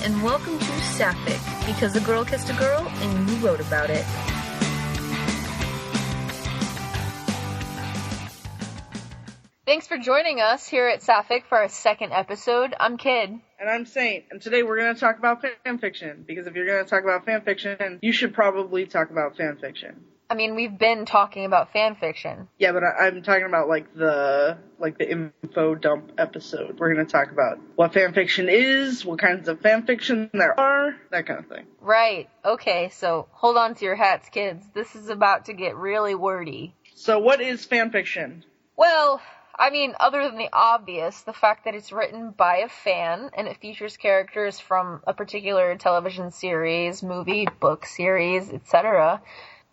and welcome to Saffic, because a girl kissed a girl and you wrote about it. Thanks for joining us here at Saffic for our second episode. I'm Kid. And I'm Saint. And today we're going to talk about fanfiction, because if you're going to talk about fanfiction, you should probably talk about fanfiction. I mean, we've been talking about fanfiction. Yeah, but I'm talking about the info dump episode. We're going to talk about what fanfiction is, what kinds of fanfiction there are, that kind of thing. Right. Okay, so hold on to your hats, kids. This is about to get really wordy. So what is fanfiction? Well, I mean, other than the obvious, the fact that it's written by a fan and it features characters from a particular television series, movie, book series, etc.,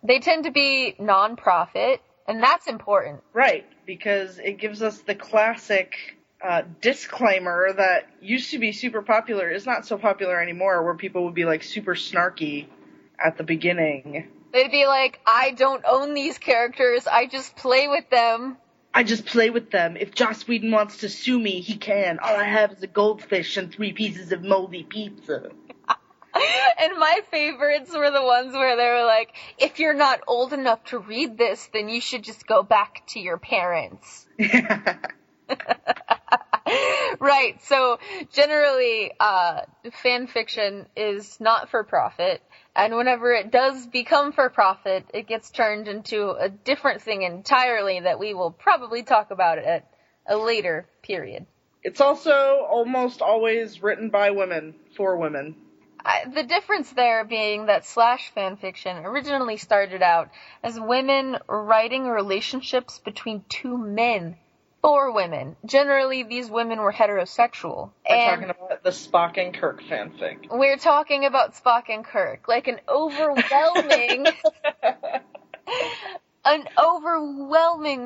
they tend to be non-profit, and that's important. Right, because it gives us the classic disclaimer that used to be super popular is not so popular anymore, where people would be super snarky at the beginning. They'd be like, I don't own these characters, I just play with them. I just play with them. If Joss Whedon wants to sue me, he can. All I have is a goldfish and 3 pieces of moldy pizza. And my favorites were the ones where they were like, if you're not old enough to read this, then you should just go back to your parents. Right, so generally, fan fiction is not for profit, and whenever it does become for profit, it gets turned into a different thing entirely that we will probably talk about at a later period. It's also almost always written by women, for women. The difference there being that slash fanfiction originally started out as women writing relationships between two men for women. Generally, these women were heterosexual. We're talking about the Spock and Kirk fanfic. We're talking about Spock and Kirk. Like an overwhelming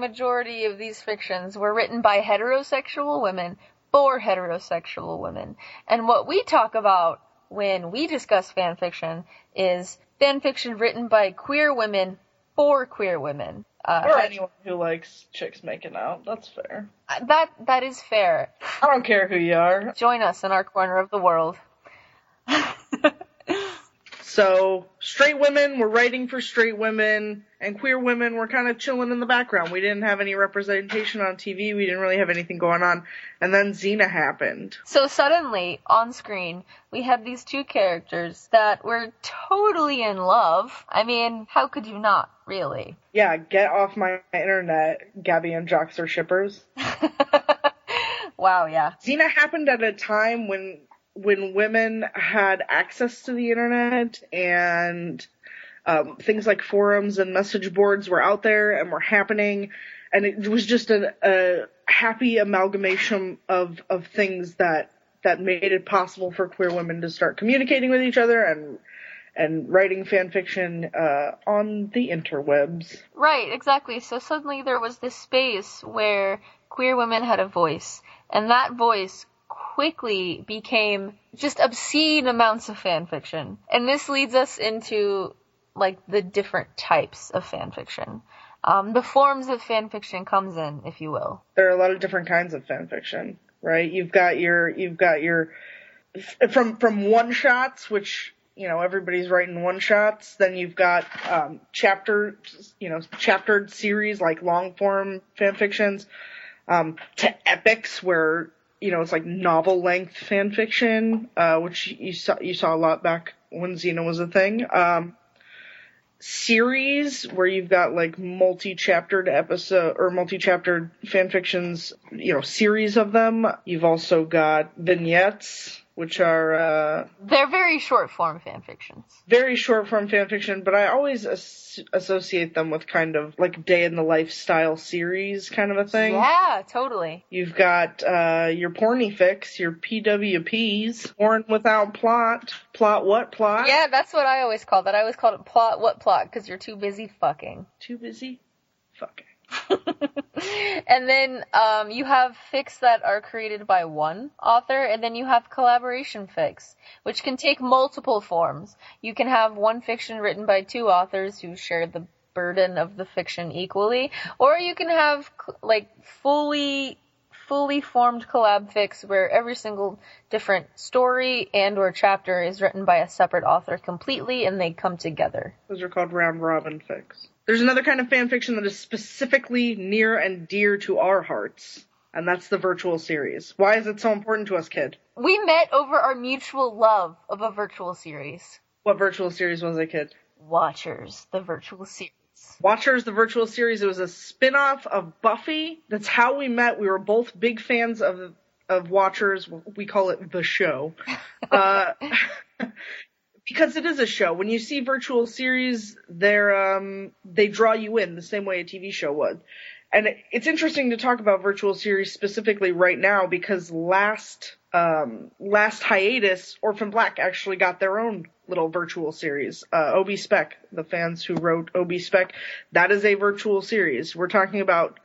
majority of these fictions were written by heterosexual women for heterosexual women. And what we talk about when we discuss fanfiction is fanfiction written by queer women for queer women. Or anyone who likes chicks making out. That's fair. That is fair. I don't care who you are. Join us in our corner of the world. So, straight women were writing for straight women, and queer women were kind of chilling in the background. We didn't have any representation on TV, we didn't really have anything going on, and then Xena happened. So suddenly, on screen, we had these two characters that were totally in love. I mean, how could you not, really? Yeah, get off my internet, Gabby and Jocks are shippers. Wow, yeah. Xena happened at a time when women had access to the internet and things like forums and message boards were out there and were happening, and it was just a happy amalgamation of things that made it possible for queer women to start communicating with each other and writing fan fiction on the interwebs. Right, exactly. So suddenly there was this space where queer women had a voice, and that voice quickly became just obscene amounts of fanfiction. And this leads us into, the different types of fanfiction. The forms that fanfiction comes in, if you will. There are a lot of different kinds of fanfiction, right? You've got your from one-shots, which, everybody's writing one-shots. Then you've got chaptered series, like long-form fanfictions, to epics where it's like novel-length fanfiction, which you saw a lot back when Xena was a thing. Series, where you've got multi-chaptered episode or multi-chaptered fanfictions, series of them. You've also got vignettes, which are they're very short-form fanfictions. Very short-form fanfiction, but I always associate them with kind of day in the lifestyle series kind of a thing. Yeah, totally. You've got your pornifics, your PWPs, porn without plot. Plot what plot? Yeah, that's what I always called it. I always called it plot what plot, because you're too busy fucking. Too busy fucking. And then you have fics that are created by one author, and then you have collaboration fics, which can take multiple forms. You can have one fiction written by two authors who share the burden of the fiction equally, or you can have fully fully formed collab fics where every single different story and or chapter is written by a separate author completely and they come together. Those are called round robin fics. There's another kind of fan fiction that is specifically near and dear to our hearts, and that's the virtual series. Why is it so important to us, kid? We met over our mutual love of a virtual series. What virtual series was it, kid? Watchers, the virtual series. Watchers, the virtual series. It was a spin-off of Buffy. That's how we met. We were both big fans of Watchers. We call it the show. Because it is a show. When you see virtual series, they draw you in the same way a TV show would. And it's interesting to talk about virtual series specifically right now because last hiatus, Orphan Black actually got their own little virtual series. OB Spec, the fans who wrote OB Spec, that is a virtual series. We're talking about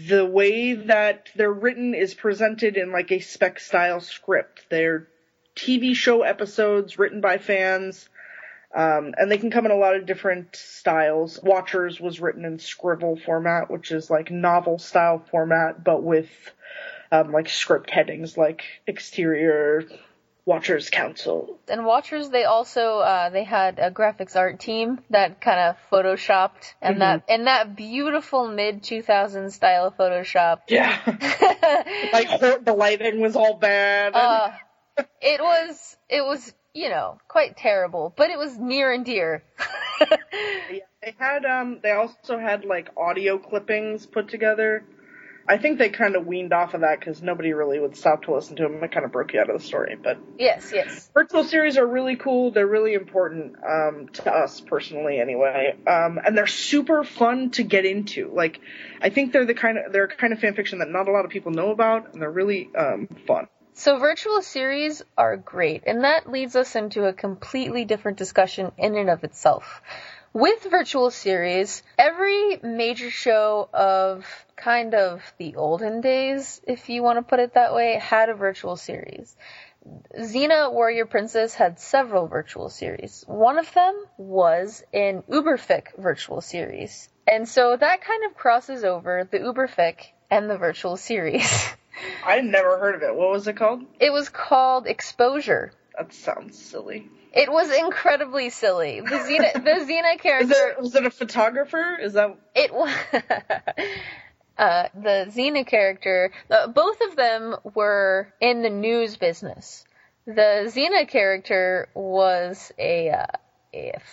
the way that they're written is presented in like a spec style script. They're TV show episodes written by fans. And they can come in a lot of different styles. Watchers was written in scribble format, which is like novel style format, but with like script headings like exterior, Watchers Council. And Watchers, they also they had a graphics art team that kind of photoshopped and that beautiful mid 2000s style Photoshop. Yeah, like the lighting was all bad. It was. You know, quite terrible, but it was near and dear. Yeah, they had, they also had, like, audio clippings put together. I think they kind of weaned off of that because nobody really would stop to listen to them. It kind of broke you out of the story, but... Yes. Virtual series are really cool. They're really important, to us personally anyway. And they're super fun to get into. Like, I think they're a kind of fan fiction that not a lot of people know about, and they're really, fun. So virtual series are great, and that leads us into a completely different discussion in and of itself. With virtual series, every major show of kind of the olden days, if you want to put it that way, had a virtual series. Xena Warrior Princess had several virtual series. One of them was an Uberfic virtual series. And so that kind of crosses over the Uberfic and the virtual series. I never heard of it. What was it called? It was called Exposure. That sounds silly. It was incredibly silly. The Xena character... Was it a photographer? Is that... It was... the Xena character... both of them were in the news business. The Xena character was a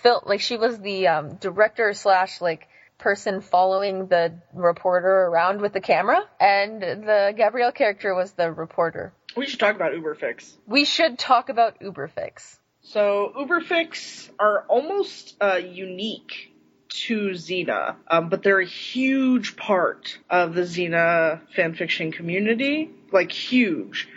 film... Like, she was the director / like... person following the reporter around with the camera, and the Gabrielle character was the reporter. We should talk about Uberfics. We should talk about Uberfics. So Uberfics are almost unique to Xena, but they're a huge part of the Xena fanfiction community, like huge.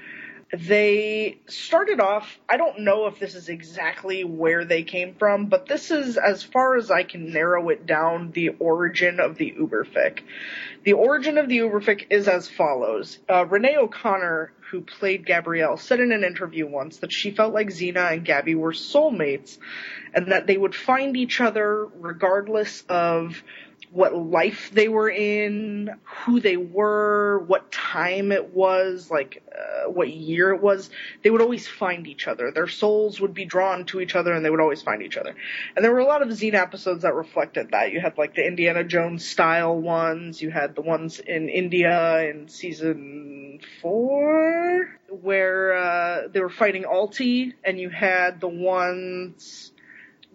They started off, I don't know if this is exactly where they came from, but this is, as far as I can narrow it down, the origin of the Uberfic. The origin of the Uberfic is as follows. Renee O'Connor, who played Gabrielle, said in an interview once that she felt like Xena and Gabby were soulmates, and that they would find each other regardless of what life they were in, who they were, what time it was, like what year it was. They would always find each other. Their souls would be drawn to each other, and they would always find each other. And there were a lot of Xena episodes that reflected that. You had like the Indiana Jones style ones. You had the ones in India in season 4 where they were fighting Alti, and you had the ones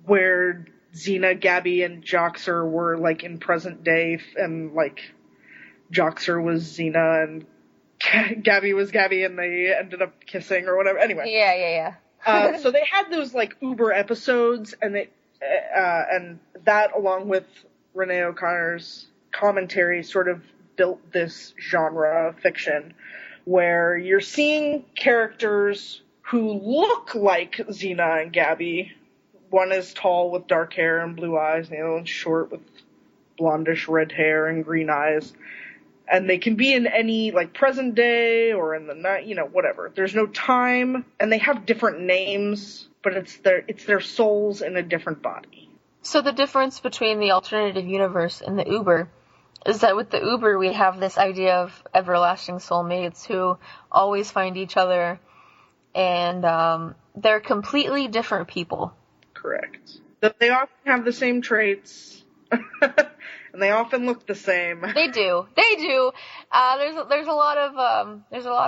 where Xena, Gabby, and Joxer were, like, in present day, and, like, Joxer was Xena, and Gabby was Gabby, and they ended up kissing, or whatever. Anyway. Yeah. So they had those, like, Uber episodes, and that, along with Renee O'Connor's commentary, sort of built this genre of fiction, where you're seeing characters who look like Xena and Gabby. One is tall with dark hair and blue eyes, and the other one's short with blondish red hair and green eyes. And they can be in any, like, present day or in the night, you know, whatever. There's no time, and they have different names, but it's their souls in a different body. So the difference between the alternative universe and the Uber is that with the Uber we have this idea of everlasting soulmates who always find each other, and they're completely different people. Correct. They often have the same traits, and they often look the same. They do. There's a lot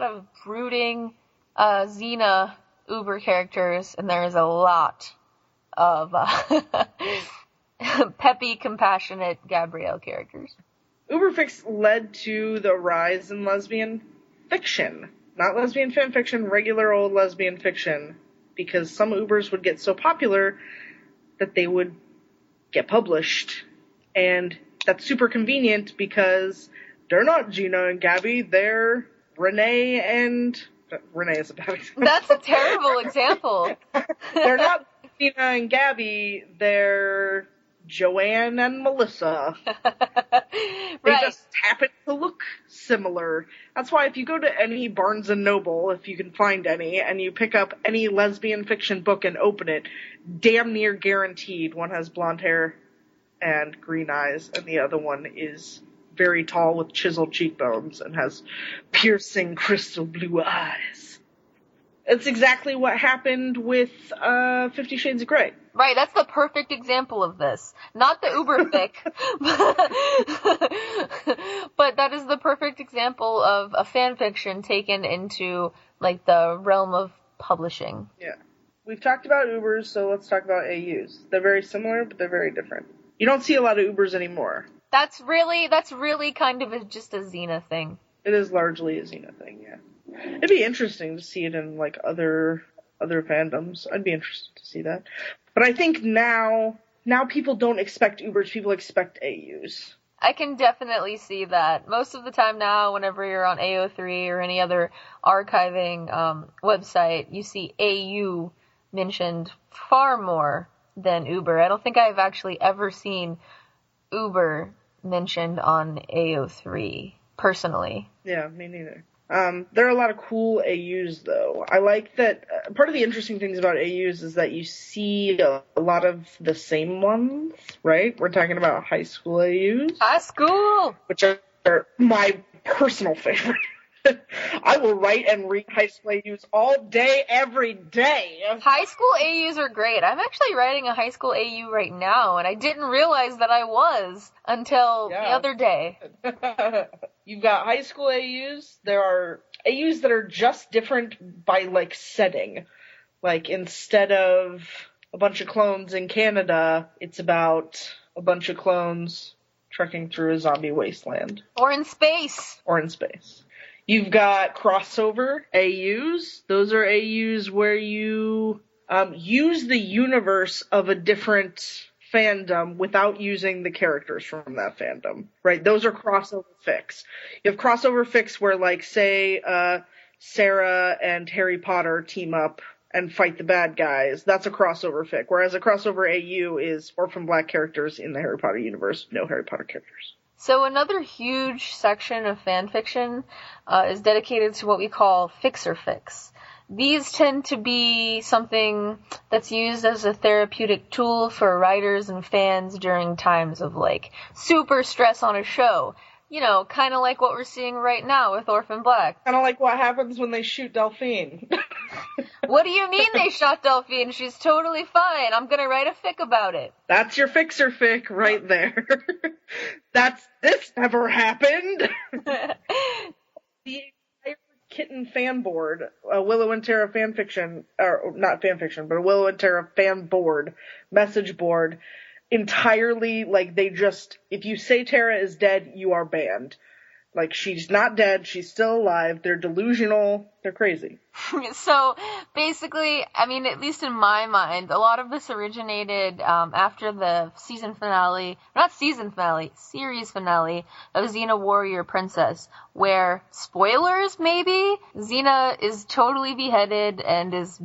of brooding Xena Uber characters, and there's a lot of peppy, compassionate Gabrielle characters. Uberfics led to the rise in lesbian fiction. Not lesbian fanfiction, regular old lesbian fiction. Because some Ubers would get so popular that they would get published. And that's super convenient because they're not Gina and Gabby, they're Renee and... Renee is a bad example. That's a terrible example. They're not Gina and Gabby, they're Joanne and Melissa. They Right. just happen to look similar. That's why if you go to any Barnes & Noble, if you can find any, and you pick up any lesbian fiction book and open it, damn near guaranteed one has blonde hair and green eyes, and the other one is very tall with chiseled cheekbones and has piercing crystal blue eyes. It's exactly what happened with 50 Shades of Grey. Right, that's the perfect example of this. Not the Uberfic, but that is the perfect example of a fanfiction taken into, like, the realm of publishing. Yeah. We've talked about Ubers, so let's talk about AUs. They're very similar, but they're very different. You don't see a lot of Ubers anymore. That's really kind of just a Xena thing. It is largely a Xena thing, yeah. It'd be interesting to see it in, like, other fandoms. I'd be interested to see that. But I think now people don't expect Ubers, people expect AUs. I can definitely see that. Most of the time now, whenever you're on AO3 or any other archiving website, you see AU mentioned far more than Uber. I don't think I've actually ever seen Uber mentioned on AO3, personally. Yeah, me neither. There are a lot of cool AUs, though. I like that part of the interesting things about AUs is that you see a lot of the same ones, right? We're talking about high school AUs. High school! Which are my personal favorite. I will write and read high school AUs all day, every day. High school AUs are great. I'm actually writing a high school AU right now, and I didn't realize that I was until the other day. You've got high school AUs. There are AUs that are just different by, like, setting. Like, instead of a bunch of clones in Canada, it's about a bunch of clones trekking through a zombie wasteland. Or in space. You've got crossover AUs. Those are AUs where you use the universe of a different fandom without using the characters from that fandom, right? Those are crossover fics. You have crossover fics where, like, say, Sarah and Harry Potter team up and fight the bad guys. That's a crossover fic. Whereas a crossover AU is Orphan Black characters in the Harry Potter universe, no Harry Potter characters. So another huge section of fanfiction is dedicated to what we call fixer fics. These tend to be something that's used as a therapeutic tool for writers and fans during times of, like, super stress on a show. You know, kind of like what we're seeing right now with Orphan Black. Kind of like what happens when they shoot Delphine. What do you mean they shot Delphine? She's totally fine. I'm gonna write a fic about it. That's your fixer fic right there. This never happened. The entire Kitten fan board, Willow and Tara fanfiction, or not fanfiction, but a Willow and Tara fan board, message board, entirely, like, they just, if you say Tara is dead, you are banned. Like, she's not dead, she's still alive, they're delusional, they're crazy. So, basically, I mean, at least in my mind, a lot of this originated after the series finale of Xena Warrior Princess, where, spoilers maybe, Xena is totally beheaded and is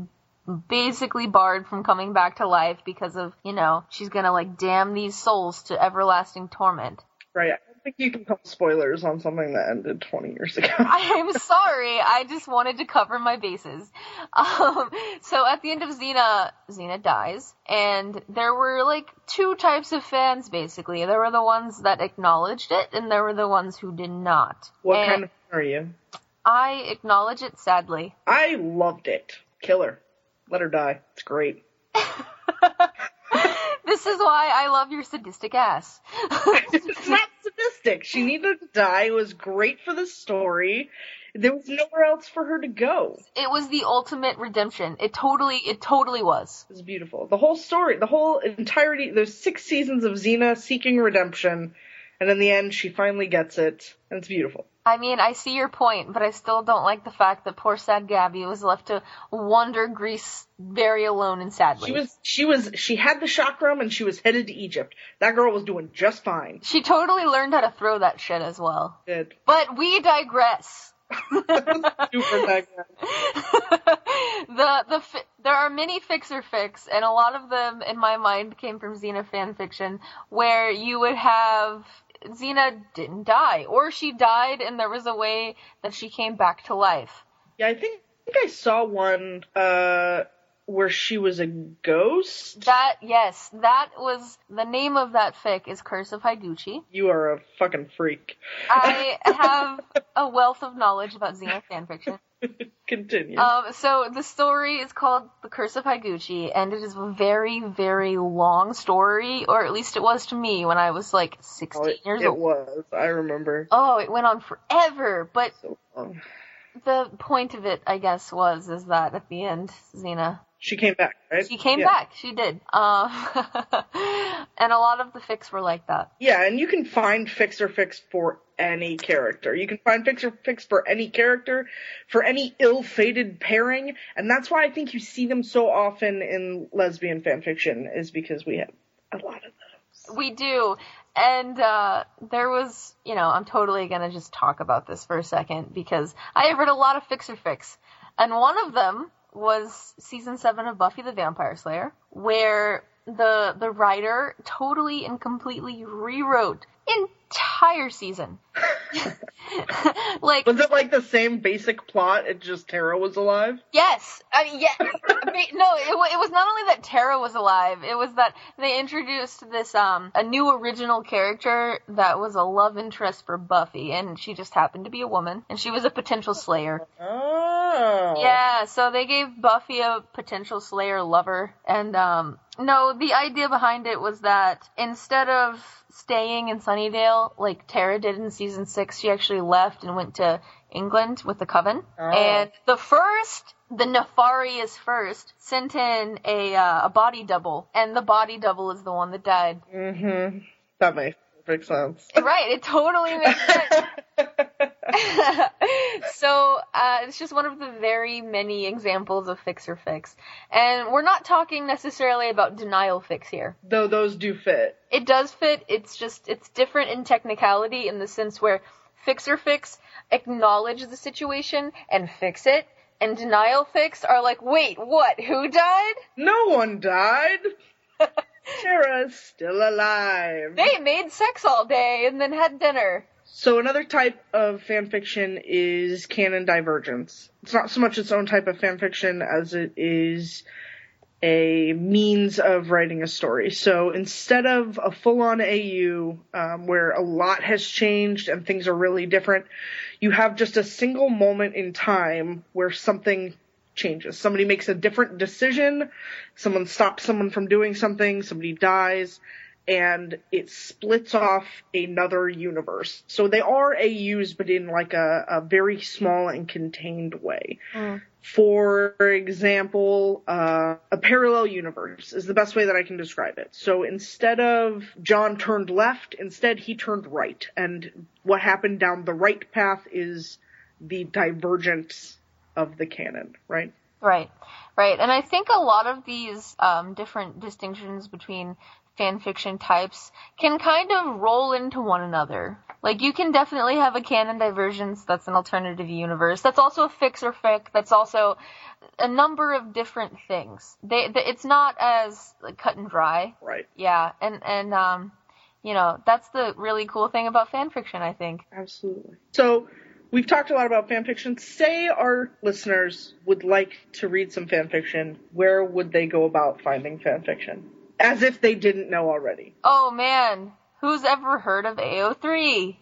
basically barred from coming back to life because of, you know, she's gonna, like, damn these souls to everlasting torment. Right. I don't think you can call spoilers on something that ended 20 years ago. I'm sorry. I just wanted to cover my bases. So at the end of Xena dies, and there were like two types of fans, basically. There were the ones that acknowledged it, and there were the ones who did not. What kind of fan are you? I acknowledge it, sadly. I loved it. Kill her. Let her die. It's great. This is why I love your sadistic ass. It's not sadistic. She needed to die. It was great for the story. There was nowhere else for her to go. It was the ultimate redemption. It totally was. It was beautiful. The whole story, the whole entirety, there's 6 seasons of Xena seeking redemption, and in the end, she finally gets it, and it's beautiful. I mean, I see your point, but I still don't like the fact that poor sad Gabby was left to wander Greece very alone and sadly. She had the chakram and she was headed to Egypt. That girl was doing just fine. She totally learned how to throw that shit as well. Did. But we digress. Super digress. There are many fix-or-fix, and a lot of them, in my mind, came from Xena fanfiction, where you would have Xena didn't die, or she died and there was a way that she came back to life. Yeah, I think I saw one where she was a ghost. That was the name of that fic is Curse of Higuchi. You are a fucking freak. I have a wealth of knowledge about Xena fanfiction. Continue. So the story is called The Curse of Higuchi, and it is a very, very long story, or at least it was to me when I was like 16 years old. It was, I remember. Oh, it went on forever, but so long. The point of it, I guess, is that at the end, Xena... She came back, right? She came back. She did. And a lot of the fics were like that. Yeah, and you can find fix for any character. You can find fix for any character, for any ill-fated pairing, and that's why I think you see them so often in lesbian fanfiction, is because we have a lot of those. We do. And there was, I'm totally going to just talk about this for a second, because I have read a lot of fix, and one of them was season 7 of Buffy the Vampire Slayer, where the writer totally and completely rewrote entire season. Was it like the same basic plot? It just Tara was alive? Yes. No, it was not only that Tara was alive, it was that they introduced this, a new original character that was a love interest for Buffy, and she just happened to be a woman, and she was a potential slayer. Oh. Yeah, so they gave Buffy a potential slayer lover, and, no, the idea behind it was that instead of staying in Sunnydale like Tara did in season 6, she actually left and went to England with the Coven. Oh. And the nefarious first, sent in a body double, and the body double is the one that died. Mm-hmm. That makes perfect sense. Right, it totally makes sense. So, it's just one of the very many examples of fix. And we're not talking necessarily about denial fix here. Though those do fit. It does fit, it's different in technicality in the sense where fix acknowledge the situation and fix it, and denial fix are like, wait, what, who died? No one died! Tara's still alive. They made sex all day and then had dinner. So another type of fanfiction is canon divergence. It's not so much its own type of fanfiction as it is a means of writing a story. So instead of a full-on AU, where a lot has changed and things are really different, you have just a single moment in time where something changes. Somebody makes a different decision, someone stops someone from doing something, somebody dies, and it splits off another universe. So they are AUs, but in like a very small and contained way. Mm. For example, a parallel universe is the best way that I can describe it. So instead of John turned left, instead he turned right. And what happened down the right path is the divergence of the canon, right? Right. And I think a lot of these different distinctions between fanfiction types can kind of roll into one another. Like, you can definitely have a canon divergence that's an alternative universe. That's also a fix or fic. That's also a number of different things. It's not as like, cut and dry. Right. Yeah, and that's the really cool thing about fanfiction, I think. Absolutely. So, we've talked a lot about fanfiction. Say our listeners would like to read some fanfiction. Where would they go about finding fanfiction? As if they didn't know already. Oh, man. Who's ever heard of AO3?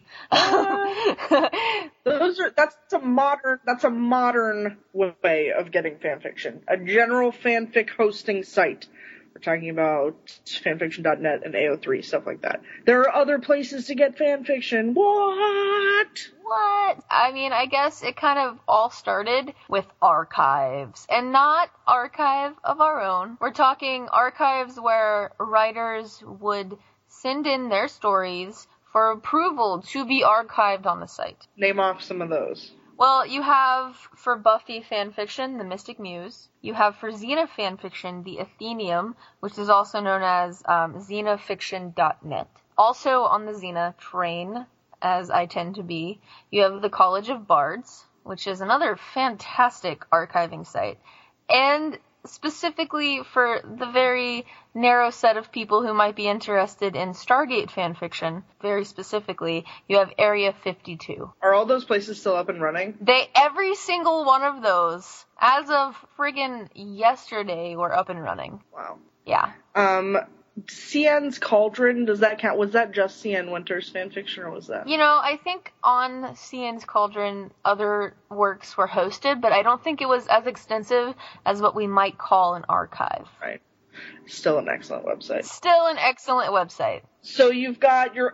That's a modern way of getting fanfiction. A general fanfic hosting site. We're talking about fanfiction.net and AO3, stuff like that. There are other places to get fanfiction. What? I mean, I guess it kind of all started with archives, and not archive of our own. We're talking archives where writers would send in their stories for approval to be archived on the site. Name off some of those. Well, you have for Buffy fanfiction, the Mystic Muse. You have for Xena fanfiction, the Athenium, which is also known as xenafiction.net. Also on the Xena train, as I tend to be, you have the College of Bards, which is another fantastic archiving site. And specifically for the very narrow set of people who might be interested in Stargate fanfiction, very specifically, you have Area 52. Are all those places still up and running? Every single one of those, as of friggin' yesterday, were up and running. Wow. Yeah. CN's Cauldron, does that count? Was that just CN Winter's fanfiction, or was that? I think on CN's Cauldron, other works were hosted, but I don't think it was as extensive as what we might call an archive. Right. Still an excellent website. So you've got your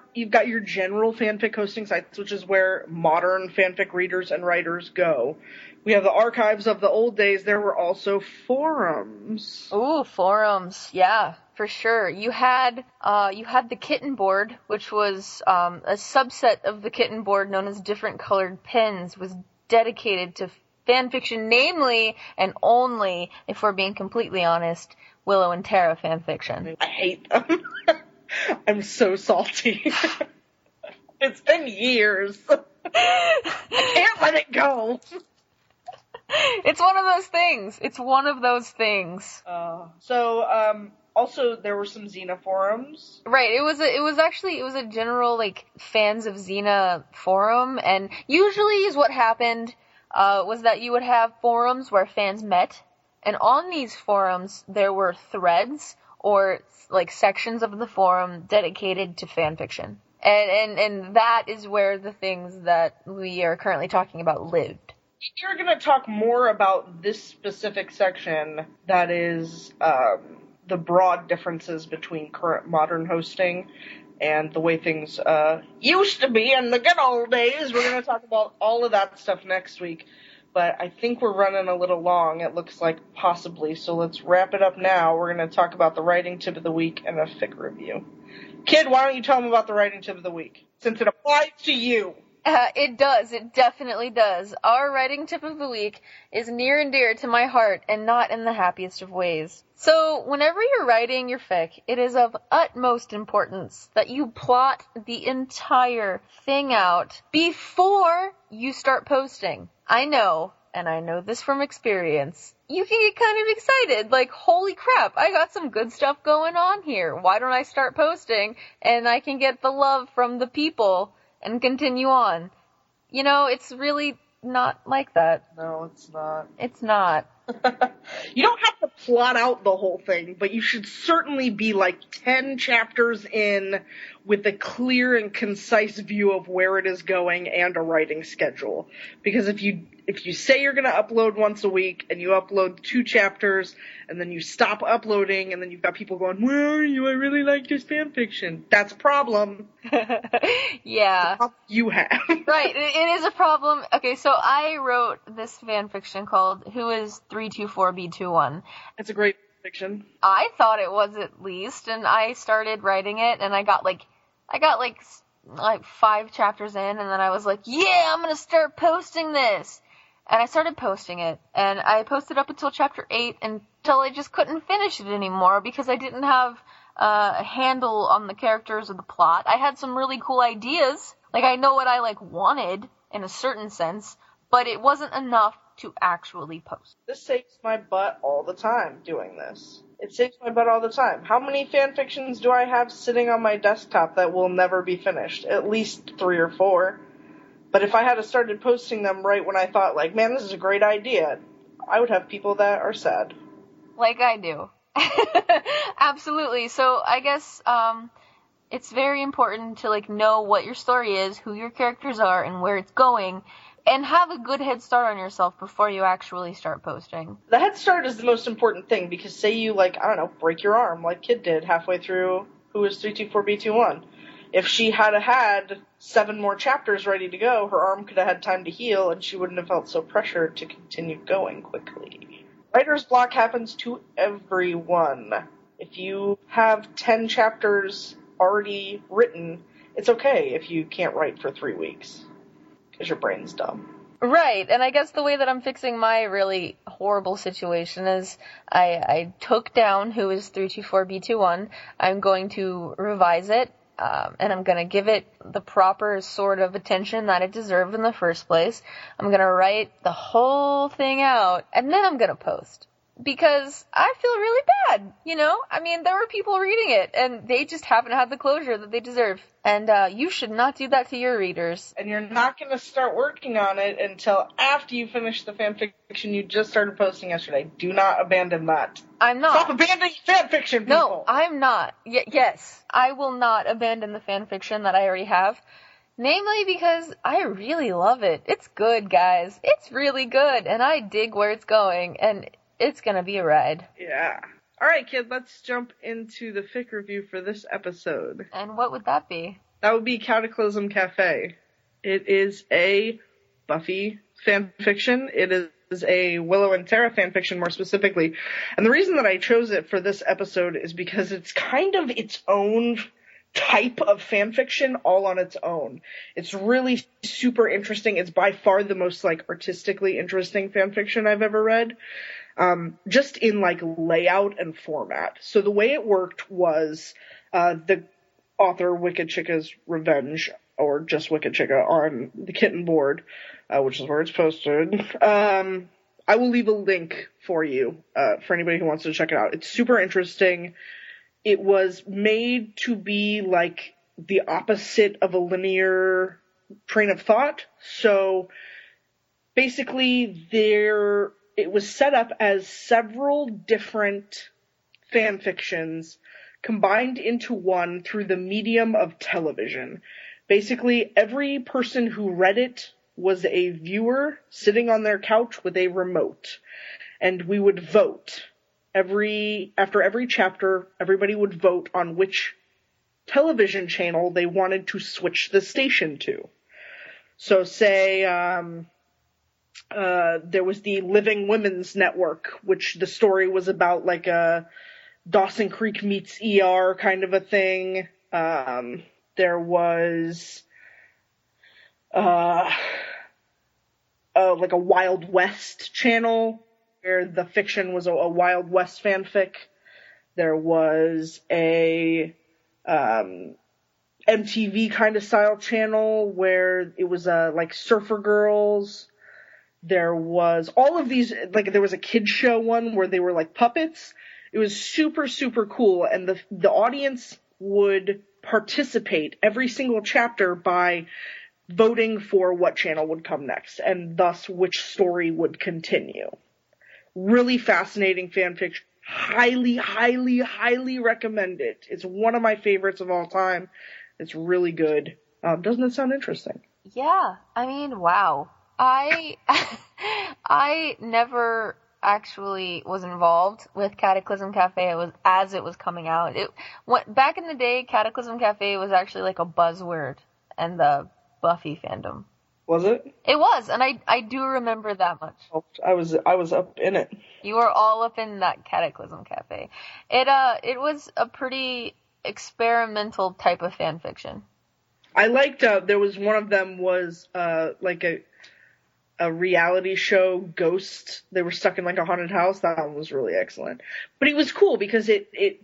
general fanfic hosting sites, which is where modern fanfic readers and writers go. We have the archives of the old days. There were also forums. Ooh, forums. Yeah, for sure. You had the Kitten Board, which was a subset of the Kitten Board known as Different Colored Pens, was dedicated to fanfiction, namely and only, if we're being completely honest, Willow and Tara fanfiction. I hate them. I'm so salty. It's been years. I can't let it go. It's one of those things. Also there were some Xena forums. Right. It was a general, fans of Xena forum, and usually is what happened, was that you would have forums where fans met, and on these forums there were threads or, sections of the forum dedicated to fanfiction. And that is where the things that we are currently talking about lived. You're going to talk more about this specific section that is the broad differences between current modern hosting and the way things used to be in the good old days. We're going to talk about all of that stuff next week. But I think we're running a little long, it looks like, possibly. So let's wrap it up now. We're going to talk about the writing tip of the week and a fic review. Kid, why don't you tell them about the writing tip of the week, since it applies to you? It does. It definitely does. Our writing tip of the week is near and dear to my heart, and not in the happiest of ways. So, whenever you're writing your fic, it is of utmost importance that you plot the entire thing out before you start posting. I know, and I know this from experience, you can get kind of excited, like, holy crap, I got some good stuff going on here. Why don't I start posting, and I can get the love from the people and continue on. It's really not like that. No, it's not. It's not. You don't have to plot out the whole thing, but you should certainly be 10 chapters in with a clear and concise view of where it is going and a writing schedule. Because if you say you're going to upload once a week and you upload 2 chapters and then you stop uploading and then you've got people going, where are you? I really like this fanfiction. That's a problem. Yeah. You have. Right. It is a problem. Okay, so I wrote this fanfiction called Who is 324B21? It's a great fiction. I thought it was, at least, and I started writing it, and I got 5 chapters in, and then I was like, yeah, I'm gonna start posting this. And I started posting it, and I posted up until chapter 8 until I just couldn't finish it anymore because I didn't have a handle on the characters or the plot. I had some really cool ideas. I know what I wanted in a certain sense, but it wasn't enough to actually post. This saves my butt all the time doing this. It saves my butt all the time. How many fan fictions do I have sitting on my desktop that will never be finished? At least 3 or 4. But if I had started posting them right when I thought, like, man, this is a great idea, I would have people that are sad. Like I do. Absolutely. So I guess it's very important to, like, know what your story is, who your characters are, and where it's going, and have a good head start on yourself before you actually start posting. The head start is the most important thing, because say you, like, I don't know, break your arm, like Kid did halfway through Who Was 324B21. If she had 7 more chapters ready to go, her arm could have had time to heal, and she wouldn't have felt so pressured to continue going quickly. Writer's block happens to everyone. If you have 10 chapters already written, it's okay if you can't write for 3 weeks, because your brain's dumb. Right, and I guess the way that I'm fixing my really horrible situation is I took down Who Is 324B21, I'm going to revise it, and I'm going to give it the proper sort of attention that it deserved in the first place. I'm going to write the whole thing out, and then I'm going to post. Because I feel really bad, you know? I mean, there were people reading it, and they just haven't had the closure that they deserve. And you should not do that to your readers. And you're not going to start working on it until after you finish the fanfiction you just started posting yesterday. Do not abandon that. I'm not. Stop abandoning fanfiction, people! No, I'm not. Yes, I will not abandon the fanfiction that I already have. Namely because I really love it. It's good, guys. It's really good, and I dig where it's going, and it's gonna be a ride. Yeah. Alright, kid, let's jump into the fic review for this episode. And what would that be? That would be Cataclysm Cafe. It is a Buffy fanfiction. It is a Willow and Tara fanfiction, more specifically. And the reason that I chose it for this episode is because it's kind of its own type of fanfiction all on its own. It's really super interesting. It's by far the most, like, artistically interesting fanfiction I've ever read. Just in, like, layout and format. So the way it worked was, the author, Wicked Chica's Revenge, or just Wicked Chica, on the Kitten board, which is where it's posted. I will leave a link for you, for anybody who wants to check it out. It's super interesting. It was made to be, like, the opposite of a linear train of thought. So, basically, it was set up as several different fan fictions combined into one through the medium of television. Basically, every person who read it was a viewer sitting on their couch with a remote. And we would vote. After every chapter, everybody would vote on which television channel they wanted to switch the station to. So say, there was the Living Women's Network, which the story was about, like, a Dawson Creek meets ER kind of a thing. There was, like a Wild West channel, where the fiction was a Wild West fanfic. There was a, MTV kind of style channel where it was, like, Surfer Girls. There was all of these, like, there was a kids show one where they were, like, puppets. It was super, super cool, and the audience would participate every single chapter by voting for what channel would come next, and thus which story would continue. Really fascinating fanfiction. Highly, highly, highly recommend it. It's one of my favorites of all time. It's really good. Doesn't it sound interesting? Yeah, I mean, wow. I never actually was involved with Cataclysm Cafe as it was coming out. Back in the day, Cataclysm Cafe was actually like a buzzword in the Buffy fandom. Was it? It was, and I do remember that much. I was up in it. You were all up in that Cataclysm Cafe. It was a pretty experimental type of fan fiction. I liked, there was one of them was, like a reality show, Ghost. They were stuck in, like, a haunted house. That one was really excellent. But it was cool because it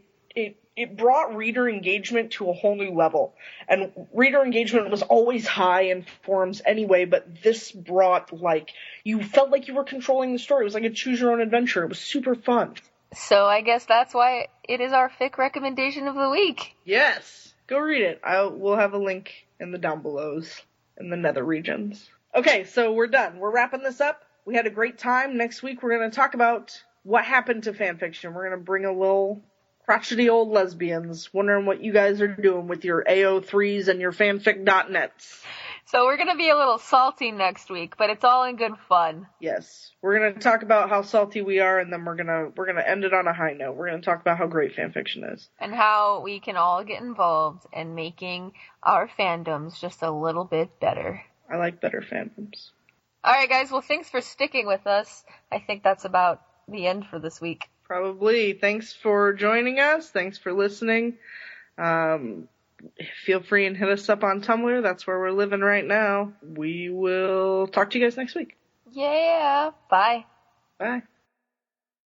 brought reader engagement to a whole new level. And reader engagement was always high in forums anyway, but this brought, like, you felt like you were controlling the story. It was like a choose your own adventure. It was super fun. So I guess that's why it is our fic recommendation of the week. Yes. Go read it. We'll have a link in the down belows in the nether regions. Okay, so we're done. We're wrapping this up. We had a great time. Next week we're going to talk about what happened to fanfiction. We're going to bring a little crotchety old lesbians, wondering what you guys are doing with your AO3s and your fanfic.nets. So we're going to be a little salty next week, but it's all in good fun. Yes. We're going to talk about how salty we are, and then we're going to end it on a high note. We're going to talk about how great fanfiction is. And how we can all get involved in making our fandoms just a little bit better. I like better fandoms. Alright guys, well thanks for sticking with us. I think that's about the end for this week. Probably. Thanks for joining us. Thanks for listening. Feel free and hit us up on Tumblr. That's where we're living right now. We will talk to you guys next week. Yeah. Bye. Bye.